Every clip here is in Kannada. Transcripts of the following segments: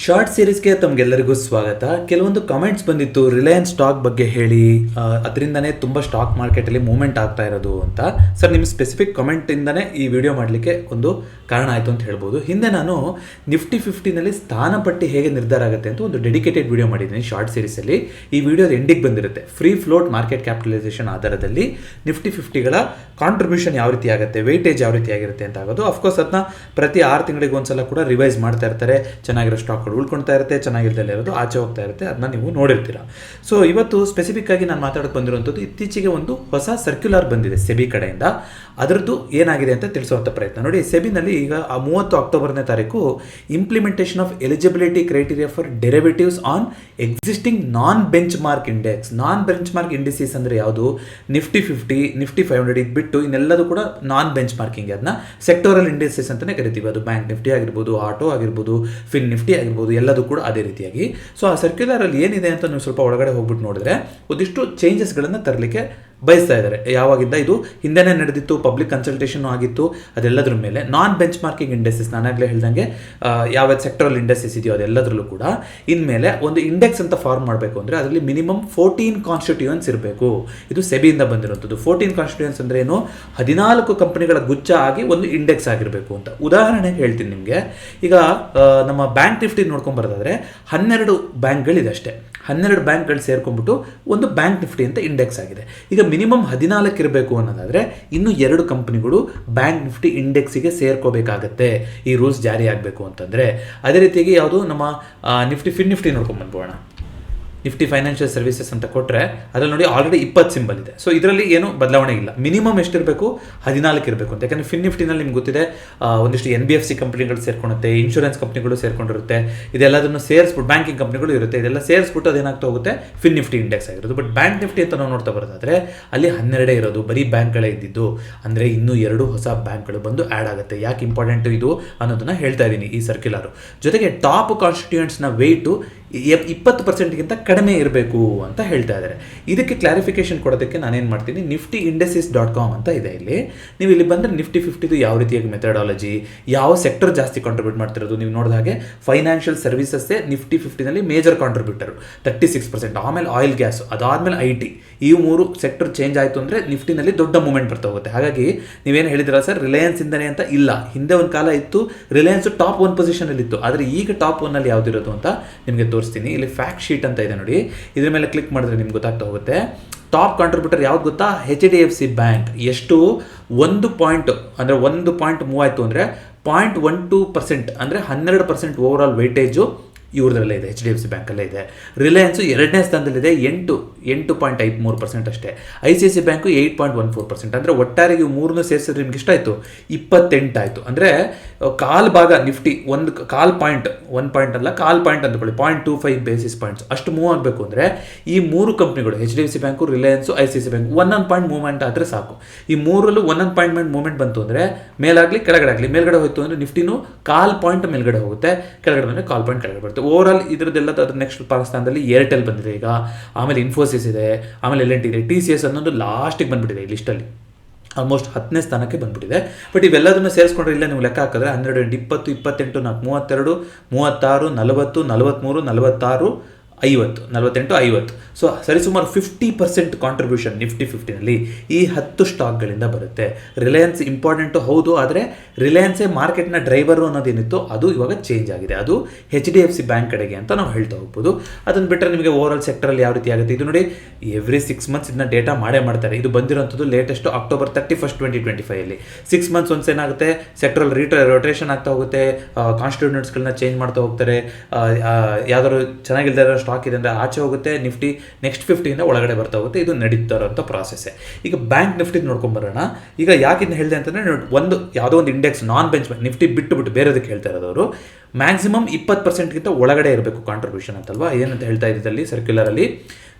ಶಾರ್ಟ್ ಸೀರೀಸ್ಗೆ ತಮಗೆಲ್ಲರಿಗೂ ಸ್ವಾಗತ. ಕೆಲವೊಂದು ಕಮೆಂಟ್ಸ್ ಬಂದಿತ್ತು ರಿಲಯನ್ಸ್ ಸ್ಟಾಕ್ ಬಗ್ಗೆ ಹೇಳಿ, ಅದರಿಂದನೇ ತುಂಬ ಸ್ಟಾಕ್ ಮಾರ್ಕೆಟಲ್ಲಿ ಮೂವ್ಮೆಂಟ್ ಆಗ್ತಾ ಇರೋದು ಅಂತ. ಸರ್, ನಿಮ್ಮ ಸ್ಪೆಸಿಫಿಕ್ ಕಮೆಂಟಿಂದನೇ ಈ ವಿಡಿಯೋ ಮಾಡಲಿಕ್ಕೆ ಒಂದು ಕಾರಣ ಆಯಿತು ಅಂತ ಹೇಳ್ಬೋದು. ಹಿಂದೆ ನಾನು ನಿಫ್ಟಿ 50ನಲ್ಲಿ ಸ್ಥಾನಪಟ್ಟಿ ಹೇಗೆ ನಿರ್ಧಾರ ಆಗುತ್ತೆ ಅಂತ ಒಂದು ಡೆಡಿಕೇಟೆಡ್ ವಿಡಿಯೋ ಮಾಡಿದ್ದೀನಿ ಶಾರ್ಟ್ ಸೀರೀಸಲ್ಲಿ. ಈ ವಿಡಿಯೋದ ಎಂಡಿಗೆ ಬಂದಿರುತ್ತೆ. ಫ್ರೀ ಫ್ಲೋಟ್ ಮಾರ್ಕೆಟ್ ಕ್ಯಾಪಿಟಲೈಸೇಷನ್ ಆಧಾರದಲ್ಲಿ ನಿಫ್ಟಿ 50ಗಳ ಕಾಂಟ್ರಿಬ್ಯೂಷನ್ ಯಾವ ರೀತಿ ಆಗುತ್ತೆ, ವೆಯ್ಟೇಜ್ ಯಾವ ರೀತಿ ಆಗಿರುತ್ತೆ ಅಂತ ಆಗೋದು. ಅಫ್ಕೋರ್ಸ್ ಅದನ್ನ ಪ್ರತಿ 6 ತಿಂಗಳಿಗೆ ಒಂದ್ಸಲ ಕೂಡ ರಿವೈಸ್ ಮಾಡ್ತಾ ಇರ್ತಾರೆ. ಚೆನ್ನಾಗಿರೋ ಸ್ಟಾಕ್ಗಳು ಉಳ್ಕೊಳ್ತಾ ಇರುತ್ತೆ, ಚೆನ್ನಾಗಿಲ್ದಲ್ಲೇ ಇರೋದು ಆಚೆ ಹೋಗ್ತಾ ಇರುತ್ತೆ, ಅದನ್ನ ನೀವು ನೋಡಿರ್ತೀರ. ಸೊ ಇವತ್ತು ಸ್ಪೆಸಿಫಿಕ್ ಆಗಿ ನಾನು ಮಾತಾಡೋಕೆ ಬಂದಿರುವಂಥದ್ದು, ಇತ್ತೀಚೆಗೆ ಒಂದು ಹೊಸ ಸರ್ಕ್ಯುಲರ್ ಬಂದಿದೆ ಸೆಬಿ ಕಡೆಯಿಂದ. ಅದರದ್ದು ಏನಾಗಿದೆ ಅಂತ ತಿಳಿಸುವಂಥ ಪ್ರಯತ್ನ. ನೋಡಿ, ಸೆಬಿನಲ್ಲಿ ಈಗ 30 ಅಕ್ಟೋಬರ್ನೇ ತಾರೀಕು implementation of eligibility criteria for derivatives on existing non benchmark index. Non benchmark indices ಅಂದರೆ ಯಾವುದು? ನಿಫ್ಟಿ 50, ನಿಫ್ಟಿ 500 ಇದು ಬಿಟ್ಟು ಇನ್ನೆಲ್ಲದೂ ಕೂಡ ನಾನ್ ಬೆಂಚ್ ಮಾರ್ಕಿಂಗ್. ಅದನ್ನ ಸೆಕ್ಟೋರಲ್ ಇಂಡಿಸೀಸ್ ಅಂತಲೇ ಕರಿತೀವಿ. ಅದು ಬ್ಯಾಂಕ್ ನಿಫ್ಟಿ ಆಗಿರ್ಬೋದು, ಆಟೋ ಆಗಿರ್ಬೋದು, ಫಿನ್ ನಿಫ್ಟಿ ಆಗಿರ್ಬೋದು, ಎಲ್ಲದೂ ಕೂಡ ಅದೇ ರೀತಿಯಾಗಿ. ಸೊ ಆ ಸರ್ಕ್ಯುಲರಲ್ಲಿ ಏನಿದೆ ಅಂತ ನೀವು ಸ್ವಲ್ಪ ಒಳಗಡೆ ಹೋಗ್ಬಿಟ್ಟು ನೋಡಿದ್ರೆ ಒಂದಿಷ್ಟು ಚೇಂಜಸ್ಗಳನ್ನು ತರಲಿಕ್ಕೆ ಬಯಸ್ತಾ ಇದ್ದಾರೆ. ಯಾವಾಗಿಂದ ಇದು ಹಿಂದೆನೇ ನಡೆದಿತ್ತು, ಪಬ್ಲಿಕ್ ಕನ್ಸಲ್ಟೇಷನ್ ಆಗಿತ್ತು, ಅದೆಲ್ಲದ್ರ ಮೇಲೆ ನಾನ್ ಬೆಂಚ್ ಮಾರ್ಕಿಂಗ್ ಇಂಡೆಕ್ಸಸ್, ನಾನಾಗಲೇ ಹೇಳ್ದಂಗೆ ಯಾವ ಸೆಕ್ಟರಲ್ ಇಂಡೆಕ್ಸಸ್ ಇದೆಯೋ ಅದೆಲ್ಲದ್ರಲ್ಲೂ ಕೂಡ ಇನ್ಮೇಲೆ ಒಂದು ಇಂಡೆಕ್ಸ್ ಅಂತ ಫಾರ್ಮ್ ಮಾಡಬೇಕು ಅಂದರೆ ಅದರಲ್ಲಿ ಮಿನಿಮಮ್ 14 ಕಾನ್ಸ್ಟಿಟ್ಯೂಯೆನ್ಸ್ ಇರಬೇಕು. ಇದು ಸೆಬಿಯಿಂದ ಬಂದಿರುವಂಥದ್ದು. 14 ಕಾನ್ಸ್ಟಿಟ್ಯೂಯೆನ್ಸ್ ಅಂದರೆ ಏನು? 14 ಕಂಪನಿಗಳ ಗುಚ್ಛ ಆಗಿ ಒಂದು ಇಂಡೆಕ್ಸ್ ಆಗಿರಬೇಕು ಅಂತ. ಉದಾಹರಣೆಗೆ ಹೇಳ್ತೀನಿ ನಿಮಗೆ. ಈಗ ನಮ್ಮ ಬ್ಯಾಂಕ್ ನಿಫ್ಟಿ ನೋಡ್ಕೊಂಡು ಬರೋದಾದ್ರೆ 12 ಬ್ಯಾಂಕ್ಗಳಿದೆ ಅಷ್ಟೇ. 12 ಬ್ಯಾಂಕ್ಗಳು ಸೇರ್ಕೊಂಡ್ಬಿಟ್ಟು ಒಂದು ಬ್ಯಾಂಕ್ ನಿಫ್ಟಿ ಅಂತ ಇಂಡೆಕ್ಸ್ ಆಗಿದೆ. ಈಗ ಮಿನಿಮಮ್ 14 ಇರಬೇಕು ಅನ್ನೋದಾದರೆ ಇನ್ನು 2 ಕಂಪನಿಗಳು ಬ್ಯಾಂಕ್ ನಿಫ್ಟಿ ಇಂಡೆಕ್ಸಿಗೆ ಸೇರ್ಕೋಬೇಕಾಗತ್ತೆ, ಈ ರೂಲ್ಸ್ ಜಾರಿ ಆಗಬೇಕು ಅಂತಂದರೆ. ಅದೇ ರೀತಿಯಾಗಿ ಯಾವುದು ನಮ್ಮ ಫಿನ್ ನಿಫ್ಟಿ ನೋಡ್ಕೊಂಡು ಬಂದ್ಬೋಣ. ನಿಫ್ಟಿ ಫೈನಾನ್ಷಿಯಲ್ ಸರ್ವಿಸಸ್ ಅಂತ ಕೊಟ್ಟರೆ ಅದರಲ್ಲಿ ನೋಡಿ ಆಲ್ರೆಡಿ 20 ಸಿಂಬಲ್ ಇದೆ. ಸೊ ಇದರಲ್ಲಿ ಏನು ಬದಲಾವಣೆ ಇಲ್ಲ. ಮಿನಿಮಮ್ ಎಷ್ಟಿರಬೇಕು? 14 ಇರಬೇಕು ಅಂತ. ಯಾಕಂದರೆ ಫಿನ್ ನಿಫ್ಟಿನಲ್ಲಿ ನಿಮ್ಗೆ ಗೊತ್ತಿದೆ, ಒಂದಿಷ್ಟು NBFC ಕಂಪ್ನಿಗಳು ಸೇರ್ಕೊಳುತ್ತೆ, ಇನ್ಶೂರೆನ್ಸ್ ಕಂಪ್ನಿಗಳು ಸೇರ್ಕೊಂಡಿರುತ್ತೆ, ಇದೆಲ್ಲದನ್ನು ಸೇರಿಸ್ಬಿಟ್ಟು ಬ್ಯಾಂಕಿಂಗ್ ಕಂಪ್ನಿಗಳು ಇರುತ್ತೆ, ಇದೆಲ್ಲ ಸೇರಿಸ್ಬಿಟ್ಟು ಅದೇನಾಗ್ತಾ ಹೋಗುತ್ತೆ ಫಿನ್ ನಿಫ್ಟಿ ಇಂಡೆಕ್ಸ್ ಆಗಿರೋದು. ಬಟ್ ಬ್ಯಾಂಕ್ ನಿಫ್ಟಿ ಅಂತ ನಾವು ನೋಡ್ತಾ ಬರೋದಾದರೆ ಅಲ್ಲಿ 12 ಇರೋದು, ಬರೀ ಬ್ಯಾಂಕ್ಗಳೇ ಇದ್ದಿದ್ದು. ಅಂದರೆ ಇನ್ನೂ 2 ಹೊಸ ಬ್ಯಾಂಕ್ಗಳು ಬಂದು ಆ್ಯಡ್ ಆಗುತ್ತೆ. ಯಾಕೆ ಇಂಪಾರ್ಟೆಂಟು ಇದು ಅನ್ನೋದನ್ನು ಹೇಳ್ತಾ ಇದ್ದೀನಿ ಈ ಸರ್ಕ್ಯುಲರು. ಜೊತೆಗೆ ಟಾಪ್ ಕಾನ್ಸ್ಟಿಟ್ಯೂಯೆಂಟ್ಸ್ನ ವೆಯ್ಟು 20%ಗಿಂತ ಕಡಿಮೆ ಇರಬೇಕು ಅಂತ ಹೇಳ್ತಾ ಇದ್ದಾರೆ. ಇದಕ್ಕೆ ಕ್ಲಾರಿಫಿಕೇಶನ್ ಕೊಡೋದಕ್ಕೆ ನಾನೇನು ಮಾಡ್ತೀನಿ, ನಿಫ್ಟಿ ಇಂಡೆಸಿಸ್.com ಅಂತ ಇದೆ. ಇಲ್ಲಿ ನೀವು ಇಲ್ಲಿ ಬಂದರೆ ನಿಫ್ಟಿ 50ದು ಯಾವ ರೀತಿಯಾಗಿ ಮೆಥಡಾಲಜಿ, ಯಾವ ಸೆಕ್ಟರ್ ಜಾಸ್ತಿ ಕಾಂಟ್ರಿಬ್ಯೂಟ್ ಮಾಡ್ತಿರೋದು ನೀವು ನೋಡಿದ ಹಾಗೆ ಫೈನಾನ್ಷಿಯಲ್ ಸರ್ವಿಸಸ್ಸೇ ನಿಫ್ಟಿ 50ನಲ್ಲಿ ಮೇಜರ್ ಕಾಂಟ್ರಿಬ್ಯೂಟರು 36%. ಆಮೇಲೆ ಆಯಿಲ್ ಗ್ಯಾಸ್, ಅದಾದಮೇಲೆ IT, ಈ 3 ಸೆಕ್ಟರ್ ಚೇಂಜ್ ಆಯಿತು ಅಂದರೆ ನಿಫ್ಟಿನಲ್ಲಿ ದೊಡ್ಡ ಮೂವ್ಮೆಂಟ್ ಬರ್ತಾ ಹೋಗುತ್ತೆ. ಹಾಗಾಗಿ ನೀವೇನು ಹೇಳಿದಿರ ಸರ್ ರಿಲಯನ್ಸ್ ಇಂದನೇ ಅಂತ? ಇಲ್ಲ, ಹಿಂದೆ ಒಂದು ಕಾಲ ಇತ್ತು ರಿಲಯನ್ಸ್ ಟಾಪ್ 1 ಪೊಸಿಷನಲ್ಲಿ ಇತ್ತು. ಆದರೆ ಈಗ ಟಾಪ್ 1ನಲ್ಲಿ ಯಾವುದಿರೋದು ಅಂತ ನಿಮಗೆ ತೋರಿಸ್ತೀನಿ. ಇಲ್ಲಿ ಫ್ಯಾಕ್ಟ್ ಶೀಟ್ ಅಂತ ಇದೆ ನೋಡಿ, ಇದ್ರ ಮೇಲೆ ಕ್ಲಿಕ್ ಮಾಡಿದ್ರೆ ನಿಮ್ಗೆ ಗೊತ್ತಾಗ್ತಾ ಹೋಗುತ್ತೆ. ಟಾಪ್ ಕಾಂಟ್ರಿಬ್ಯೂಟರ್ ಯಾವ್ದು ಗೊತ್ತಾ? HDFC bank. ಎಷ್ಟು? 1 ಪಾಯಿಂಟ್ ಅಂದರೆ 1 ಪಾಯಿಂಟ್ ಮೂವ್ ಆಯಿತು ಅಂದರೆ 0.12% ಅಂದರೆ 12% ಓವರ್ ಆಲ್ ವೆಯ್ಟೇಜು ಇವ್ರದ್ರಲ್ಲೇ ಇದೆ, HDFC ಬ್ಯಾಂಕಲ್ಲೇ ಇದೆ. ರಿಲಯನ್ಸು 2ನೇ ಸ್ಥಾನದಲ್ಲಿದೆ, 8.53% ಅಷ್ಟೇ. ICICI bank 8.14%. ಅಂದರೆ ಒಟ್ಟಾರೆ ಇವು 3 ಸೇರಿಸಿದ್ರೆ ನಿಮ್ಗೆ ಎಷ್ಟಾಯಿತು? 28 ಆಯಿತು. ಅಂದರೆ ಕಾಲ್ ಭಾಗ ನಿಫ್ಟಿ, ಒಂದು ಕಾಲ್ ಪಾಯಿಂಟ್, 1 ಪಾಯಿಂಟ್ ಅಲ್ಲ, ಕಾಲ್ ಪಾಯಿಂಟ್ ಅಂದ್ಕೊಳ್ಳಿ, 0.25 ಬೇಸಿಸ್ ಪಾಯಿಂಟ್ಸ್ ಅಷ್ಟು ಮೂವ್ ಆಗಬೇಕು ಅಂದರೆ ಈ 3 ಕಂಪ್ನಿಗಳು HDFC bank, Reliance, ICICI bank 1 point movement ಆದರೆ ಸಾಕು. ಈ 3ರಲ್ಲೂ 1 ಪಾಯಿಂಟ್ ಮೂವ್ಮೆಂಟ್ ಬಂತು ಅಂದರೆ ಮೇಲಾಗಲಿ ಕೆಳಗಡೆ ಆಗಲಿ, ಮೇಲ್ಗಡೆ ಹೋಯ್ತು ಅಂದರೆ ನಿಫ್ಟಿನೂ ಕಾಲ್ ಪಾಯಿಂಟ್ ಮೇಲ್ಗಡೆ ಹೋಗುತ್ತೆ, ಕೆಳಗಡೆ ಬಂದರೆ ಕಾಲ್ ಪಾಯಿಂಟ್ ಕೆಳಗಡೆ ಬರುತ್ತೆ. ಓವರ್ ಆಲ್ ಇದರದ್ದೆಲ್ಲ ಅದ್ರ ನೆಕ್ಸ್ಟ್ ಸ್ಥಾನದಲ್ಲಿ ಏರ್ಟೆಲ್ ಬಂದಿದೆ ಈಗ, ಆಮೇಲೆ ಇನ್ಫೋಸಿಸ್ ಇದೆ, ಆಮೇಲೆ L&T ಇದೆ, TCS ಅನ್ನೋದು ಲಾಸ್ಟಿಗೆ ಬಂದುಬಿಟ್ಟಿದೆ ಈ ಲಿಸ್ಟಲ್ಲಿ, ಆಲ್ಮೋಸ್ಟ್ 10ನೇ ಸ್ಥಾನಕ್ಕೆ ಬಂದುಬಿಟ್ಟಿದೆ. ಬಟ್ ಇವೆಲ್ಲದನ್ನು ಸೇರಿಸ್ಕೊಂಡ್ರೆ ಇಲ್ಲ ನೀವು ಲೆಕ್ಕ ಹಾಕಿದ್ರೆ 12, 20, 28, 4, 32, 36, 40, 43, 46, 50, 48, 50. ಸೊ ಸರಿಸುಮಾರು 50% ಕಾಂಟ್ರಿಬ್ಯೂಷನ್ ನಿಫ್ಟಿ 50ನಲ್ಲಿ ಈ 10 ಸ್ಟಾಕ್ಗಳಿಂದ ಬರುತ್ತೆ. ರಿಲಯನ್ಸ್ ಇಂಪಾರ್ಟೆಂಟು ಹೌದು, ಆದರೆ ರಿಲಯನ್ಸೇ ಮಾರ್ಕೆಟ್ನ ಡ್ರೈವರು ಅನ್ನೋದೇನಿತ್ತು ಅದು ಇವಾಗ ಚೇಂಜ್ ಆಗಿದೆ. ಅದು HDFC ಬ್ಯಾಂಕ್ ಕಡೆಗೆ ಅಂತ ನಾವು ಹೇಳ್ತಾ ಹೋಗ್ಬೋದು. ಅದನ್ನು ಬಿಟ್ಟರೆ ನಿಮಗೆ ಓವರ್ ಆಲ್ ಸೆಕ್ಟರಲ್ಲಿ ಯಾವ ರೀತಿ ಆಗುತ್ತೆ ಇದು ನೋಡಿ, ಎವ್ರಿ 6 ಮಂತ್ಸ್ ಇದನ್ನ ಡೇಟಾ ಮಾಡೇ ಮಾಡ್ತಾರೆ. ಇದು ಬಂದಿರೋಂಥದ್ದು ಲೇಟೆಸ್ಟು October 31, 2025. 6 ಮಂತ್ಸ್ ಒನ್ಸ್ ಏನಾಗುತ್ತೆ, ಸೆಕ್ಟ್ರಲ್ ರೊಟೇಷನ್ ಆಗ್ತಾ ಹೋಗುತ್ತೆ, ಕಾನ್ಸ್ಟಿಟ್ಯೂಯೆಂಟ್ಸ್ಗಳನ್ನ ಚೇಂಜ್ ಮಾಡ್ತಾ ಹೋಗ್ತಾರೆ. ಯಾವ್ದಾದ್ರು ಚೆನ್ನಾಗಿಲ್ದೇ ಇರೋ ಸ್ಟಾಕ್ ಇದೆ ಅಂದರೆ ಆಚೆ ಹೋಗುತ್ತೆ, ನಿಫ್ಟಿ ನೆಕ್ಸ್ಟ್ 50ಇಂದ ಒಳಗಡೆ ಬರ್ತಾ ಹೋಗುತ್ತೆ. ಇದು ನಡೀತಾ ಇರೋಂಥ ಪ್ರಾಸೆಸ್ಸೇ. ಈಗ ಬ್ಯಾಂಕ್ ನಿಫ್ಟಿ ನೋಡ್ಕೊಂಬರೋಣ. ಈಗ ಯಾಕಿಂದ ಹೇಳಿದೆ ಅಂತಂದರೆ, ಯಾವುದೋ ಒಂದು ಇಂಡೆಕ್ಸ್ ನಾನ್ ಬೆಂಚ್ ನಿಫ್ಟಿ ಬಿಟ್ಟು ಬೇರೆದಕ್ಕೆ ಹೇಳ್ತಾ ಇರೋದವರು ಮ್ಯಾಕ್ಸಿಮಮ್ 20%ಗಿಂತ ಒಳಗಡೆ ಇರಬೇಕು ಕಾಂಟ್ರಿಬ್ಯೂಷನ್ ಅಂತಲ್ವಾ. ಏನಂತ ಹೇಳ್ತಾ ಇದ್ದಲ್ಲಿ ಸರ್ಕ್ಯುಲರಲ್ಲಿ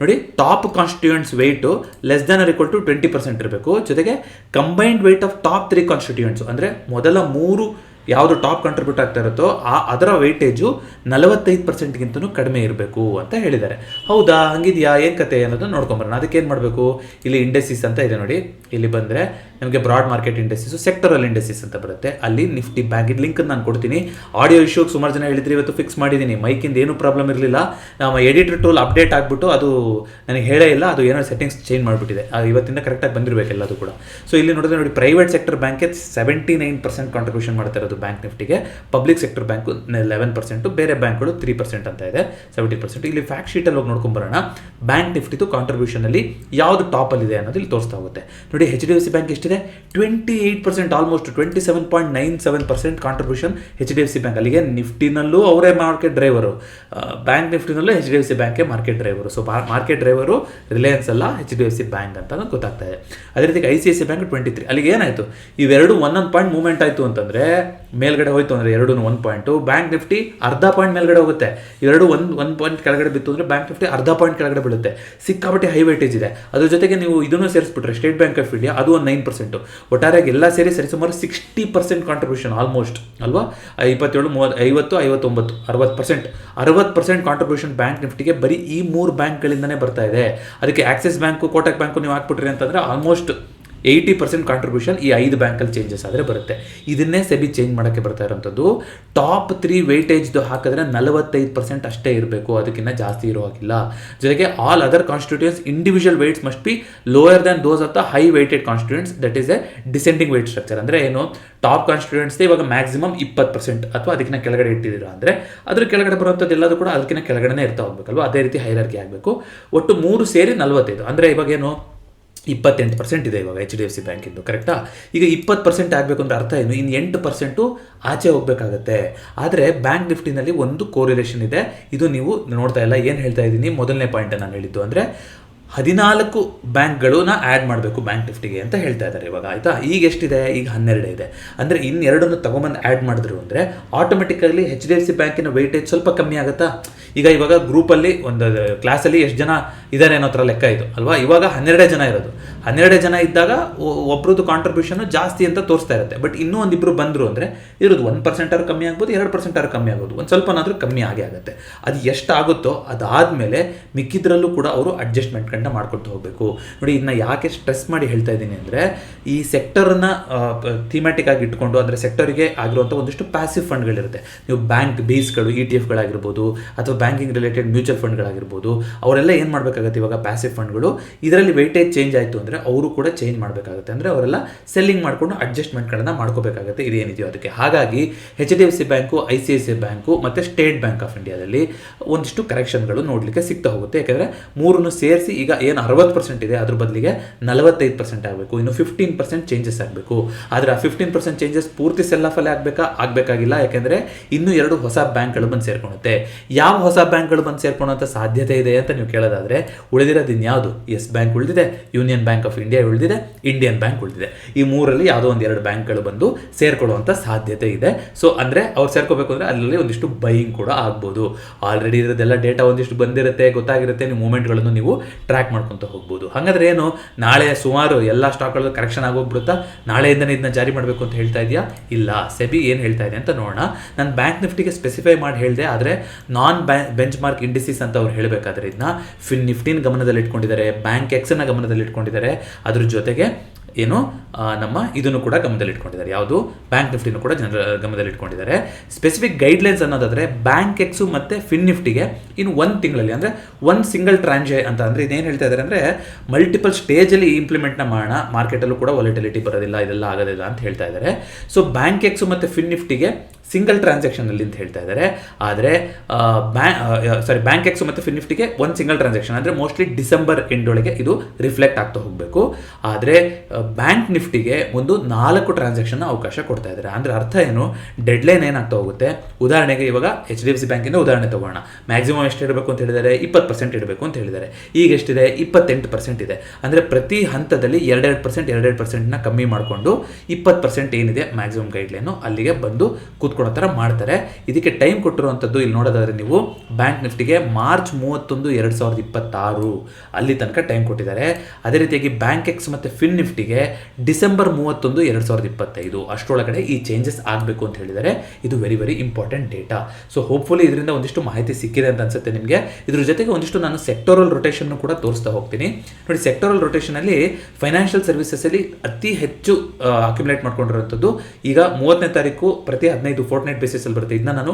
ನೋಡಿ, top constituents weight less than or equal to 20% ಇರಬೇಕು. ಜೊತೆಗೆ combined weight of top 3 constituents ಅಂದರೆ ಮೊದಲ 3 ಯಾವುದು ಟಾಪ್ ಕಾಂಟ್ರಿಬ್ಯೂಟ್ ಆಗ್ತಾ ಇರುತ್ತೋ ಅದರ ವೆಯ್ಟೇಜು 45%ಗಿಂತನೂ ಕಡಿಮೆ ಇರಬೇಕು ಅಂತ ಹೇಳಿದ್ದಾರೆ. ಹೌದಾ, ಹಂಗಿದೆಯಾ, ಏನು ಕತೆ ಅನ್ನೋದನ್ನು ನೋಡ್ಕೊಂಬರೋಣ. ಅದಕ್ಕೆ ಏನು ಮಾಡಬೇಕು, ಇಲ್ಲಿ ಇಂಡೆಸಿಸ್ ಅಂತ ಇದೆ ನೋಡಿ, ಇಲ್ಲಿ ಬಂದರೆ ನಮಗೆ ಬ್ರಾಡ್ ಮಾರ್ಕೆಟ್ ಇಂಡೆಸಿಸು, ಸೆಕ್ಟರಲ್ ಇಂಡೆಸಿಸ್ ಅಂತ ಬರುತ್ತೆ. ಅಲ್ಲಿ ನಿಫ್ಟಿ ಬ್ಯಾಂಕ್ ಲಿಂಕ್ ನಾನು ಕೊಡ್ತೀನಿ. ಆಡಿಯೋ ಇಶ್ಯೂಗೆ ಸುಮಾರು ಜನ ಹೇಳಿದ್ರೆ ಇವತ್ತು ಫಿಕ್ಸ್ ಮಾಡಿದ್ದೀನಿ, ಮೈಕಿಂದ ಏನೂ ಪ್ರಾಬ್ಲಮ್ ಇರಲಿಲ್ಲ. ಎಡಿಟರ್ ಟೂಲ್ ಅಪ್ಡೇಟ್ ಆಗಿಬಿಟ್ಟು ಅದು ನನಗೆ ಹೇಳೇ ಇಲ್ಲ, ಅದು ಏನೋ ಸೆಟ್ಟಿಂಗ್ಸ್ ಚೇಂಜ್ ಮಾಡಿಬಿಟ್ಟಿದೆ. ಇವತ್ತಿಂದ ಕರೆಕ್ಟಾಗಿ ಬಂದಿರಬೇಕೆಲ್ಲ ಅದು ಕೂಡ. ಸೊ ಇಲ್ಲಿ ನೋಡಿದ್ರೆ ನೋಡಿ, ಪ್ರೈವೇಟ್ ಸೆಕ್ಟರ್ ಬ್ಯಾಂಕ್ಗೆ 79% ಕಾಂಟ್ರಿಬ್ಯೂಷನ್ ಮಾಡ್ತಾ ಇರೋದು ಬ್ಯಾಂಕ್ ನಿಫ್ಟಿಗೆ, ಪಬ್ಲಿಕ್ ಸೆಕ್ಟರ್ ಬ್ಯಾಂಕು 11%, ಬೇರೆ ಬ್ಯಾಂಕ್ಗಳು 3% ಅಂತ ಇದೆ, 70%. ಇಲ್ಲಿ ಫ್ಯಾಕ್ಟ್ ಶೀಟಲ್ಲಿ ಹೋಗಿ ನೋಡ್ಕೊಂಬರೋಣ, ಬ್ಯಾಂಕ್ ನಿಫ್ಟಿದು ಕಾಂಟ್ರಿಬ್ಯೂಷನಲ್ಲಿ ಯಾವುದು ಟಾಪಲ್ಲಿದೆ ಅನ್ನೋದು ಇಲ್ಲಿ ತೋರಿಸ್ತಾ ಹೋಗುತ್ತೆ ನೋಡಿ. HDFC ಬ್ಯಾಂಕ್ ಎಷ್ಟಿದೆ, 28%, ಆಲ್ಮೋಸ್ಟ್ 27.97% ಕಾಂಟ್ರಿಬ್ಯೂಷನ್ HDFC ಬ್ಯಾಂಕ್. ಅಲ್ಲಿಗೆ ನಿಫ್ಟಿನಲ್ಲೂ ಅವರೇ ಮಾರ್ಕೆಟ್ ಡ್ರೈವರು, ಬ್ಯಾಂಕ್ ನಿಫ್ಟಿನಲ್ಲೂ HDFC ಬ್ಯಾಂಕೇ market driver. So market driver Reliance ಅಲ್ಲ, HDFC ಬ್ಯಾಂಕ್ ಅಂತ ಗೊತ್ತಾಗ್ತಾ ಇದೆ. ಅದೇ ರೀತಿ ICICI ಬ್ಯಾಂಕ್ 23. ಅಲ್ಲಿಗೆ ಏನಾಯಿತು, ಇವೆರಡು 1 ಪಾಯಿಂಟ್ ಮೂವ್ಮೆಂಟ್ ಆಯಿತು ಅಂತಂದರೆ, ಮೇಲ್ಗಡೆ ಹೋಯ್ತು ಅಂದರೆ ಎರಡೂ 1 ಪಾಯಿಂಟು, ಬ್ಯಾಂಕ್ ನಿಫ್ಟಿ ಅರ್ಧ ಪಾಯಿಂಟ್ ಮೇಲ್ಗಡೆ ಹೋಗುತ್ತೆ. ಇವೆರಡು 1 ಪಾಯಿಂಟ್ ಕೆಳಗಡೆ ಬಿತ್ತು ಅಂದರೆ ಬ್ಯಾಂಕ್ ನಿಫ್ಟಿ ಅರ್ಧ ಪಾಯಿಂಟ್ ಕೆಳಗಡೆ ಬೀಳುತ್ತೆ. ಸಿಕ್ಕಾಪಟ್ಟೆ ಹೈ ವೇಟೇಜ್ ಇದೆ. ಅದ್ರ ಜೊತೆಗೆ ನೀವು ಇದನ್ನು ಸೇರಿಸ್ಬಿಟ್ರೆ ಸ್ಟೇಟ್ ಬ್ಯಾಂಕ್ ಆಫ್ ಇಂಡಿಯಾ, ಅದು ಒಂದು 9%. ಒಟ್ಟಾರೆಯಾಗಿ ಎಲ್ಲ ಸೇರಿ ಸರಿಸುಮಾರು 60% ಕಾಂಟ್ರಿಬ್ಯೂಷನ್ ಆಲ್ಮೋಸ್ಟ್ ಅಲ್ವಾ. 27, 30, 50, 59, 60% ಕಾಂಟ್ರಿಬ್ಯೂಷನ್ ಬ್ಯಾಂಕ್ ನಿಫ್ಟಿಗೆ ಬರೀ ಈ 3 ಬ್ಯಾಂಕ್ಗಳಿಂದನೇ ಬರ್ತಾ ಇದೆ. ಅದಕ್ಕೆ ಆಕ್ಸಿಸ್ ಬ್ಯಾಂಕು, ಕೋಟಕ್ ಬ್ಯಾಂಕು ನೀವು ಹಾಕ್ಬಿಟ್ರಿ ಅಂತಂದರೆ ಆಲ್ಮೋಸ್ಟ್ 80% ಕಾಂಟ್ರಿಬ್ಯೂಷನ್ ಈ 5 ಬ್ಯಾಂಕಲ್ಲಿ ಚೇಂಜಸ್ ಆದರೆ ಬರುತ್ತೆ. ಇದನ್ನೇ ಸೆಬಿ ಚೇಂಜ್ ಮಾಡೋಕ್ಕೆ ಬರ್ತಾ ಇರೋಂಥದ್ದು. ಟಾಪ್ 3 ವೆಯ್ಟೇಜ್ದು ಹಾಕಿದ್ರೆ 45% ಅಷ್ಟೇ ಇರಬೇಕು, ಅದಕ್ಕಿಂತ ಜಾಸ್ತಿ ಇರೋ ಹಾಗಿಲ್ಲ. ಜೊತೆಗೆ all other constituents individual weights must be lower than those of the high weighted constituents, that is a descending weight structure. ಅಂದರೆ ಏನು, ಟಾಪ್ ಕಾನ್ಸ್ಟಿಟ್ಯೂಯೆಂಟ್ಸ್ ಇವಾಗ ಮ್ಯಾಕ್ಸಿಮಮ್ 20% ಅಥವಾ ಅದಕ್ಕಿಂತ ಕೆಳಗಡೆ ಇಟ್ಟಿದ್ದೀರಾ ಅಂದರೆ ಅದ್ರ ಕೆಳಗಡೆ ಬರುವಂಥದ್ದು ಎಲ್ಲದೂ ಕೂಡ ಅದಕ್ಕಿಂತ ಕೆಳಗಡೆ ಇರ್ತಾ ಹೋಗ್ಬೇಕಲ್ವ. ಅದೇ ರೀತಿ ಹೈರಾರ್ಕಿ ಆಗಬೇಕು. ಒಟ್ಟು 3 ಸೇರಿ 45. ಅಂದರೆ ಇವಾಗ ಏನು 28% ಇದೆ ಇವಾಗ HDFC ಬ್ಯಾಂಕಿಂದು, ಕರೆಕ್ಟಾ? ಈಗ 20% ಆಗಬೇಕು ಅಂದರೆ ಅರ್ಥ ಏನು, ಇನ್ನು 8% ಆಚೆ ಹೋಗಬೇಕಾಗತ್ತೆ. ಆದರೆ ಬ್ಯಾಂಕ್ ನಿಫ್ಟಿನಲ್ಲಿ ಒಂದು ಕೋರಿಲೇಷನ್ ಇದೆ. ಇದು ನೀವು ನೋಡ್ತಾ ಇಲ್ಲ, ಏನು ಹೇಳ್ತಾ ಇದ್ದೀನಿ, ಮೊದಲನೇ ಪಾಯಿಂಟ್ ನಾನು ಹೇಳಿದ್ದು ಅಂದರೆ 14 ಬ್ಯಾಂಕ್ಗಳನ್ನ ಆ್ಯಡ್ ಮಾಡಬೇಕು ಬ್ಯಾಂಕ್ ನಿಫ್ಟಿಗೆ ಅಂತ ಹೇಳ್ತಾ ಇದ್ದಾರೆ ಇವಾಗ, ಆಯಿತಾ? ಈಗ ಎಷ್ಟಿದೆ, ಈಗ 12 ಇದೆ. ಅಂದರೆ ಇನ್ನೆರಡನ್ನು ತೊಗೊಂಬಂದು ಆ್ಯಡ್ ಮಾಡಿದ್ರು ಅಂದರೆ ಆಟೋಮೆಟಿಕ್ಕಾಗಿ HDFC ಬ್ಯಾಂಕಿನ ವೆಯ್ಟೇಜ್ ಸ್ವಲ್ಪ ಕಮ್ಮಿ ಆಗುತ್ತಾ. ಈಗ ಇವಾಗ ಗ್ರೂಪಲ್ಲಿ ಒಂದು ಕ್ಲಾಸಲ್ಲಿ ಎಷ್ಟು ಜನ ಇದ್ದಾರೆ ಅನ್ನೋ ಥರ ಲೆಕ್ಕ ಇದು ಅಲ್ವಾ. ಇವಾಗ 12 ಜನ ಇರೋದು. 12 ಜನ ಇದ್ದಾಗ ಒಬ್ರದ್ದು ಕಾಂಟ್ರಿಬ್ಯೂಷನ್ ಜಾಸ್ತಿ ಅಂತ ತೋರಿಸ್ತಾ ಇರುತ್ತೆ. ಬಟ್ ಇನ್ನೂ ಒಂದಿಬ್ಬರು ಬಂದರು ಅಂದರೆ ಇರೋದು 1% ಕಮ್ಮಿ ಆಗ್ಬೋದು, 2% ಕಮ್ಮಿ ಆಗ್ಬೋದು, ಒಂದು ಸ್ವಲ್ಪನಾದರೂ ಕಮ್ಮಿ ಆಗೇ ಆಗುತ್ತೆ. ಅದು ಎಷ್ಟಾಗುತ್ತೋ ಅದಾದಮೇಲೆ ಮಿಕ್ಕಿದ್ರಲ್ಲೂ ಕೂಡ ಅವರು ಅಡ್ಜಸ್ಟ್ಮೆಂಟ್ಗಳನ್ನ ಮಾಡ್ಕೊಳ್ತಾ ಹೋಗಬೇಕು. ನೋಡಿ, ಇದನ್ನ ಯಾಕೆ ಸ್ಟ್ರೆಸ್ ಮಾಡಿ ಹೇಳ್ತಾ ಇದ್ದೀನಿ ಅಂದರೆ, ಈ ಸೆಕ್ಟರನ್ನು ಥೀಮ್ಯಾಟಿಕ್ ಆಗಿ ಇಟ್ಕೊಂಡು, ಅಂದರೆ ಸೆಕ್ಟರಿಗೆ ಆಗಿರುವಂಥ ಒಂದಿಷ್ಟು ಪ್ಯಾಸಿವ್ ಫಂಡ್ಗಳಿರುತ್ತೆ. ನೀವು ಬ್ಯಾಂಕ್ ಬೇಸ್ಗಳು, ETF-ಗಳಾಗಿರ್ಬೋದು ಅಥವಾ ಬ್ಯಾಂಕಿಂಗ್ ರಿಲೇಟೆಡ್ ಮ್ಯೂಚುವಲ್ ಫಂಡ್ಗಳಾಗಿರ್ಬೋದು, ಅವರೆಲ್ಲ ಏನು ಮಾಡಬೇಕಾಗುತ್ತೆ ಇವಾಗ, ಪ್ಯಾಸಿವ್ ಫಂಡ್ಗಳು. ಇದರಲ್ಲಿ ವೆಯ್ಟೇಜ್ ಚೇಂಜ್ ಆಯಿತು ಅಂದರೆ ಅವರು ಕೂಡ ಚೇಂಜ್ ಮಾಡಬೇಕಾಗುತ್ತೆ. ಅಂದರೆ ಅವರೆಲ್ಲ ಸೆಲ್ಲಿಂಗ್ ಮಾಡಿಕೊಂಡು ಅಡ್ಜಸ್ಟ್ಮೆಂಟ್ಗಳನ್ನು ಮಾಡ್ಕೋಬೇಕಾಗುತ್ತೆ, ಇದೇನಿದೆಯೋ ಅದಕ್ಕೆ. ಹಾಗಾಗಿ HDFC ಬ್ಯಾಂಕು, ICICI ಬ್ಯಾಂಕು ಮತ್ತು ಸ್ಟೇಟ್ ಬ್ಯಾಂಕ್ ಆಫ್ ಇಂಡಿಯಾದಲ್ಲಿ ಒಂದಿಷ್ಟು ಕರೆಕ್ಷನ್ಗಳು ನೋಡಲಿಕ್ಕೆ ಸಿಗ್ತಾ ಹೋಗುತ್ತೆ. ಯಾಕೆಂದರೆ ಮೂರನ್ನು ಸೇರಿಸಿ ಈಗ ಏನು 60% ಇದೆ ಅದ್ರ ಬದಲಿಗೆ 45% ಆಗಬೇಕು. ಇನ್ನು 15% ಚೇಂಜಸ್ ಆಗಬೇಕು. ಆದರೆ ಆ 15% ಚೇಂಜಸ್ ಪೂರ್ತಿ ಸೆಲ್ ಆಫಲ್ಲೇ ಆಗಬೇಕಾಗಿಲ್ಲ. ಯಾಕೆಂದರೆ ಇನ್ನೂ 2 ಹೊಸ ಬ್ಯಾಂಕ್ಗಳು ಬಂದು ಸೇರ್ಕೊಳುತ್ತೆ. ಯಾವ ಹೊಸ ಬ್ಯಾಂಕ್ಗಳು ಬಂದು ಸೇರ್ಕೊಳ್ಳೋಂಥ ಸಾಧ್ಯತೆ ಇದೆ ಅಂತ ನೀವು ಕೇಳೋದಾದರೆ, ಉಳಿದಿರೋದು ಇನ್ಯಾವುದು, ಯೆಸ್ ಬ್ಯಾಂಕ್ ಉಳಿದಿದೆ, ಯೂನಿಯನ್ ಬ್ಯಾಂಕ್ ಆಫ್ ಇಂಡಿಯಾ ಉಳಿದಿದೆ, ಇಂಡಿಯನ್ ಬ್ಯಾಂಕ್ ಉಳಿದಿದೆ. ಈ ಮೂರಲ್ಲಿ ಯಾವುದೋ 1-2 ಬ್ಯಾಂಕ್ಗಳು ಬಂದು ಸೇರ್ಕೊಳ್ಳುವಂಥ ಸಾಧ್ಯತೆ ಇದೆ. ಸೊ ಅಂದರೆ ಅವ್ರು ಸೇರ್ಕೋಬೇಕು ಅಂದರೆ ಅಲ್ಲಿ ಒಂದಿಷ್ಟು ಬೈಯಿಂಗ್ ಕೂಡ ಆಗ್ಬೋದು. ಆಲ್ರೆಡಿ ಇರೋದೆಲ್ಲ ಡೇಟಾ ಒಂದಿಷ್ಟು ಬಂದಿರುತ್ತೆ, ಗೊತ್ತಾಗಿರುತ್ತೆ. ನೀವು ಮೂಮೆಂಟ್ಗಳನ್ನು ನೀವು ಟ್ರ್ಯಾಕ್ ಮಾಡ್ಕೊತ ಹೋಗ್ಬೋದು. ಹಾಗಾದ್ರೆ ಏನು, ನಾಳೆ ಸುಮಾರು ಎಲ್ಲ ಸ್ಟಾಕ್ಗಳು ಕರೆಕ್ಷನ್ ಆಗೋಗ್ಬಿಡುತ್ತಾ, ನಾಳೆಯಿಂದನೇ ಇದನ್ನ ಜಾರಿ ಮಾಡಬೇಕು ಅಂತ ಹೇಳ್ತಾ ಇದೆಯಾ? ಇಲ್ಲ. ಸೆಬಿ ಏನು ಹೇಳ್ತಾ ಇದೆ ಅಂತ ನೋಡೋಣ. ನಾನು ಬ್ಯಾಂಕ್ ನಿಫ್ಟಿಗೆ ಸ್ಪೆಸಿಫೈ ಮಾಡಿ ಹೇಳಿದೆ, ಆದರೆ ನಾನ್ ಬೆಂಚ್ ಮಾರ್ಕ್ ಇಂಡಿಸಿಸ್ ಅಂತ ಅವ್ರು ಹೇಳಬೇಕಾದ್ರೆ ಇದನ್ನ ಫಿನ್ ನಿಫ್ಟಿನ ಗಮನದಲ್ಲಿ ಇಟ್ಕೊಂಡಿದ್ದಾರೆ, ಬ್ಯಾಂಕ್ ಎಕ್ಸ್ನ ಗಮನದಲ್ಲಿ ಇಟ್ಕೊಂಡಿದ್ದಾರೆ, ಅದ್ರ ಜೊತೆಗೆ ಏನು ನಮ್ಮ ಇದನ್ನು ಕೂಡ ಗಮನದಲ್ಲಿ ಇಟ್ಕೊಂಡಿದ್ದಾರೆ. ಯಾವುದು, ಬ್ಯಾಂಕ್ ನಿಫ್ಟಿನೂ ಕೂಡ ಜನರ ಗಮನದಲ್ಲಿ ಇಟ್ಕೊಂಡಿದ್ದಾರೆ. ಸ್ಪೆಸಿಫಿಕ್ ಗೈಡ್ಲೈನ್ಸ್ ಅನ್ನೋದಾದರೆ ಬ್ಯಾಂಕ್ ಎಕ್ಸು ಮತ್ತು ಫಿನ್ ನಿಫ್ಟಿಗೆ ಇನ್ನು 1 ತಿಂಗಳಲ್ಲಿ, ಅಂದರೆ 1 ಸಿಂಗಲ್ ಟ್ರಾನ್ಸೆ ಅಂತ, ಅಂದರೆ ಇದೇನು ಹೇಳ್ತಾ ಇದ್ದಾರೆ ಅಂದರೆ ಮಲ್ಟಿಪಲ್ ಸ್ಟೇಜಲ್ಲಿ ಇಂಪ್ಲಿಮೆಂಟ್ನ ಮಾಡೋಣ, ಮಾರ್ಕೆಟಲ್ಲೂ ಕೂಡ ವಾಲಿಟಿಲಿಟಿ ಬರೋದಿಲ್ಲ, ಇದೆಲ್ಲ ಆಗೋದಿಲ್ಲ ಅಂತ ಹೇಳ್ತಾ ಇದ್ದಾರೆ. ಸೊ ಬ್ಯಾಂಕ್ ಎಕ್ಸು ಮತ್ತು ಫಿನ್ ನಿಫ್ಟಿಗೆ ಸಿಂಗಲ್ ಟ್ರಾನ್ಸಾಕ್ಷನಲ್ಲಿ ಅಂತ ಹೇಳ್ತಾ ಇದ್ದಾರೆ. ಆದರೆ ಬ್ಯಾಂಕ್ ಎಕ್ಸು ಮತ್ತು ಫಿನ್ ನಿಫ್ಟಿಗೆ 1 ಸಿಂಗಲ್ ಟ್ರಾನ್ಸಾಕ್ಷನ್, ಅಂದರೆ ಮೋಸ್ಟ್ಲಿ ಡಿಸೆಂಬರ್ ಎಂಡೊಳಗೆ ಇದು ರಿಫ್ಲೆಕ್ಟ್ ಆಗ್ತಾ ಹೋಗಬೇಕು. ಆದರೆ ಬ್ಯಾಂಕ್ ನಿಫ್ಟಿಗೆ ಒಂದು 4 ಟ್ರಾನ್ಸಾಕ್ಷನ್ ಅವಕಾಶ ಕೊಡ್ತಾ ಇದ್ದಾರೆ. ಅಂದರೆ ಅರ್ಥ ಏನು, ಡೆಡ್ಲೈನ್ ಏನಾಗ್ತಾ ಹೋಗುತ್ತೆ. ಉದಾಹರಣೆಗೆ ಇವಾಗ HDFC ಬ್ಯಾಂಕಿಂದ ಉದಾಹರಣೆ ತಗೋಣ. ಮ್ಯಾಕ್ಸಿಮಮ್ ಎಷ್ಟು ಇಡಬೇಕು ಅಂತ ಹೇಳಿದ್ದಾರೆ, 20% ಇಡಬೇಕು ಅಂತ ಹೇಳಿದ್ದಾರೆ. ಈಗ ಎಷ್ಟಿದೆ, 28% ಇದೆ. ಅಂದರೆ ಪ್ರತಿ ಹಂತದಲ್ಲಿ 2% ಕಮ್ಮಿ ಮಾಡಿಕೊಂಡು 20% ಏನಿದೆ ಮ್ಯಾಕ್ಸಿಮಮ್ ಗೈಡ್ಲೈನು ಅಲ್ಲಿಗೆ ಬಂದು ಕೂತ್ಕೊಳ್ಳೋ ಥರ ಮಾಡ್ತಾರೆ. ಇದಕ್ಕೆ ಟೈಮ್ ಕೊಟ್ಟಿರುವಂಥದ್ದು ಇಲ್ಲಿ ನೋಡೋದಾದರೆ ನೀವು ಬ್ಯಾಂಕ್ ನಿಫ್ಟಿಗೆ ಮಾರ್ಚ್ 31, 2026 ಅಲ್ಲಿ ತನಕ ಟೈಮ್ ಕೊಟ್ಟಿದ್ದಾರೆ. ಅದೇ ರೀತಿಯಾಗಿ ಬ್ಯಾಂಕ್ ಎಕ್ಸ್ ಮತ್ತು ಫಿನ್ ನಿಫ್ಟಿಗೆ ಡಿಸೆಂಬರ್ 31, 2025 ಅಷ್ಟರೊಳಗಡೆ ಈ ಚೇಂಜಸ್ ಆಗಬೇಕು ಅಂತ ಹೇಳಿದರೆ ಇದು very very important data. So hopefully ಇದರಿಂದ ಒಂದಿಷ್ಟು ಮಾಹಿತಿ ಸಿಕ್ಕಿದೆ ಅಂತ ಅನ್ಸುತ್ತೆ ನಿಮಗೆ. ಇದ್ರ ಜೊತೆಗೆ ಒಂದಿಷ್ಟು ನಾನು ಸೆಕ್ಟೋರಲ್ ರೊಟೇಷನ್ ಕೂಡ ತೋರಿಸ್ತಾ ಹೋಗ್ತೀನಿ. ನೋಡಿ, ಸೆಕ್ಟೋರಲ್ ರೊಟೇಷನ್ ಅಲ್ಲಿ ಫೈನಾನ್ಷಿಯಲ್ ಸರ್ವಿಸಸ್ ಅಲ್ಲಿ ಅತಿ ಹೆಚ್ಚು ಅಕ್ಯುಮುಲೇಟ್ ಮಾಡ್ಕೊಂಡಿರುವಂಥದ್ದು ಈಗ 30ನೇ ತಾರೀಕು ಪ್ರತಿ 15 ಫೋರ್ಟ್ನೈಟ್ ಬೇಸಿಸ್ ಅಲ್ಲಿ ಬರುತ್ತೆ. ಇದನ್ನ ನಾನು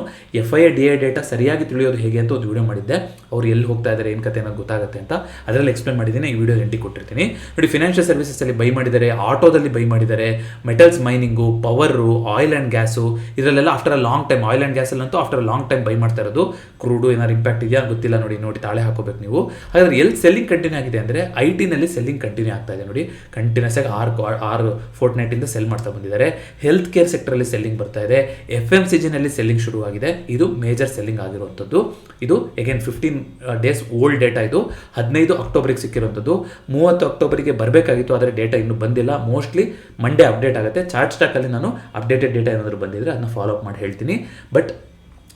FIA DA ಡೇಟಾ ಸರಿಯಾಗಿ ತಿಳಿಯೋದು ಹೇಗೆ ಅಂತ ಒಂದು ವಿಡಿಯೋ ಮಾಡಿದ್ದೆ. ಅವ್ರು ಎಲ್ಲಿ ಹೋಗ್ತಾ ಇದ್ದಾರೆ, ಏನು ಕತೆ ಅನ್ನೋದು ಗೊತ್ತಾಗುತ್ತೆ ಅಂತ ಅದರಲ್ಲಿ ಎಕ್ಸ್ಪ್ಲೇನ್ ಮಾಡಿದ್ದೀನಿ. ಈ ವಿಡಿಯೋ ಎಂಟಿ ಕೊಟ್ಟಿರ್ತೀನಿ ನೋಡಿ. ಫೈನಾನ್ಷಿಯಲ್ ಸರ್ವಿಸಸ್ ಅಲ್ಲಿ ಬೈ ಮಾಡಿದ್ದಾರೆ, ಆಟೋದಲ್ಲಿ ಬೈ ಮಾಡಿದ್ದಾರೆ, metals mining, power, oil and gas, ಇದರಲ್ಲೆಲ್ಲ after a long time, oil and ಗ್ಯಾಸಲ್ಲಂತೂ after a long time buy ಮಾಡ್ತಾ ಇರೋದು. ಕ್ರೂಡು ಏನಾದ್ರು ಇಂಪ್ಯಾಕ್ಟ್ ಇದೆಯಾ ಗೊತ್ತಿಲ್ಲ ನೋಡಿ ತಾಳೆ ಹಾಕೋಬೇಕು ನೀವು. ಹಾಗಾದ್ರೆ ಎಲ್ಲಿ ಸೆಲ್ಲಿಂಗ್ ಕಂಟಿನ್ಯೂ ಆಗಿದೆ ಅಂದರೆ IT-ನಲ್ಲಿ ಸೆಲ್ಲಿಂಗ್ ಕಂಟಿನ್ಯೂ ಆಗ್ತಾ ಇದೆ ನೋಡಿ. ಕಂಟಿನ್ಯೂಸ್ ಆಗಿ 6 ಫೋರ್ಟ್ನೈಟಿಂದ ಸೆಲ್ ಮಾಡ್ತಾ ಬಂದಿದ್ದಾರೆ. ಹೆಲ್ತ್ ಕೇರ್ ಸೆಕ್ಟರಲ್ಲಿ ಸೆಲ್ಲಿಂಗ್ ಬರ್ತಾ ಇದೆ. FMCG-ನಲ್ಲಿ ಸೆಲ್ಲಿಂಗ್ ಶುರುವಾಗಿದೆ. ಇದು ಮೇಜರ್ ಸೆಲ್ಲಿಂಗ್ ಆಗಿರುವಂಥದ್ದು. ಇದು ಅಗೇನ್ 15 ಡೇಸ್ ಓಲ್ಡ್ ಡೇಟಾ. ಇದು 15 ಅಕ್ಟೋಬರ್ಗೆ ಸಿಕ್ಕಿರುವಂಥದ್ದು. 30 ಅಕ್ಟೋಬರ್ಗೆ ಬರಬೇಕಾಗಿತ್ತು, ಆದರೆ ಡೇಟಾ ಇನ್ನೂ ಬಂದಿಲ್ಲ. ಮೋಸ್ಟ್ಲಿ ಮಂಡೇ ಅಪ್ಡೇಟ್ ಆಗುತ್ತೆ. ಚಾರ್ಟ್ ಸ್ಟಾಕಲ್ಲಿ ನಾನು ಅಪ್ಡೇಟೆಡ್ ಡೇಟಾ ಏನಾದರೂ ಬಂದಿದ್ರೆ ಅದನ್ನ ಫಾಲೋ ಅಪ್ ಮಾಡಿ ಹೇಳ್ತೀನಿ. ಬಟ್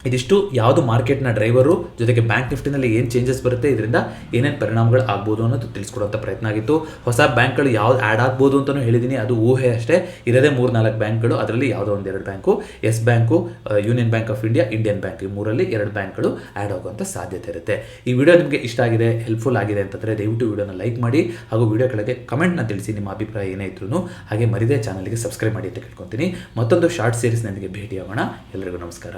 ಇದಿಷ್ಟು ಯಾವುದು ಮಾರ್ಕೆಟ್ನ ಡ್ರೈವರು, ಜೊತೆಗೆ ಬ್ಯಾಂಕ್ ನಿಫ್ಟಿನಲ್ಲಿ ಏನು ಚೇಂಜಸ್ ಬರುತ್ತೆ, ಇದರಿಂದ ಏನೇನು ಪರಿಣಾಮಗಳು ಆಗ್ಬೋದು ಅನ್ನೋದು ತಿಳಿಸ್ಕೊಡುವಂಥ ಪ್ರಯತ್ನ ಆಗಿತ್ತು. ಹೊಸ ಬ್ಯಾಂಕ್ಗಳು ಯಾವ್ದು ಆ್ಯಡ್ ಆಗ್ಬೋದು ಅಂತಲೂ ಹೇಳಿದ್ದೀನಿ. ಅದು ಊಹೆ ಅಷ್ಟೇ. ಇರೋದೇ 3-4 ಬ್ಯಾಂಕ್ಗಳು. ಅದರಲ್ಲಿ ಯಾವುದೋ 1-2 bank, Yes Bank, Union Bank of India, Indian Bank, ಈ 3ರಲ್ಲಿ 2 ಬ್ಯಾಂಕ್ಗಳು ಆ್ಯಡ್ ಆಗುವಂಥ ಸಾಧ್ಯತೆ ಇರುತ್ತೆ. ಈ ವಿಡಿಯೋ ನಿಮಗೆ ಇಷ್ಟ ಆಗಿದೆ, ಹೆಲ್ಪ್ಫುಲ್ ಆಗಿದೆ ಅಂತಂದರೆ ದಯವಿಟ್ಟು ವಿಡಿಯೋನ ಲೈಕ್ ಮಾಡಿ, ಹಾಗೂ ವಿಡಿಯೋ ಕೆಳಗೆ ಕಮೆಂಟ್ನ ತಿಳಿಸಿ ನಿಮ್ಮ ಅಭಿಪ್ರಾಯ ಏನೇ ಇದ್ರೂ. ಹಾಗೆ ಮರಿದೇ ಚಾನಲ್ಗೆ ಸಬ್ಸ್ಕ್ರೈಬ್ ಮಾಡಿ ಅಂತ ಕೇಳ್ಕೊತೀನಿ. ಮತ್ತೊಂದು ಶಾರ್ಟ್ ಸೀರೀಸ್ನೊಂದಿಗೆ ಭೇಟಿಯಾಗೋಣ. ಎಲ್ಲರಿಗೂ ನಮಸ್ಕಾರ.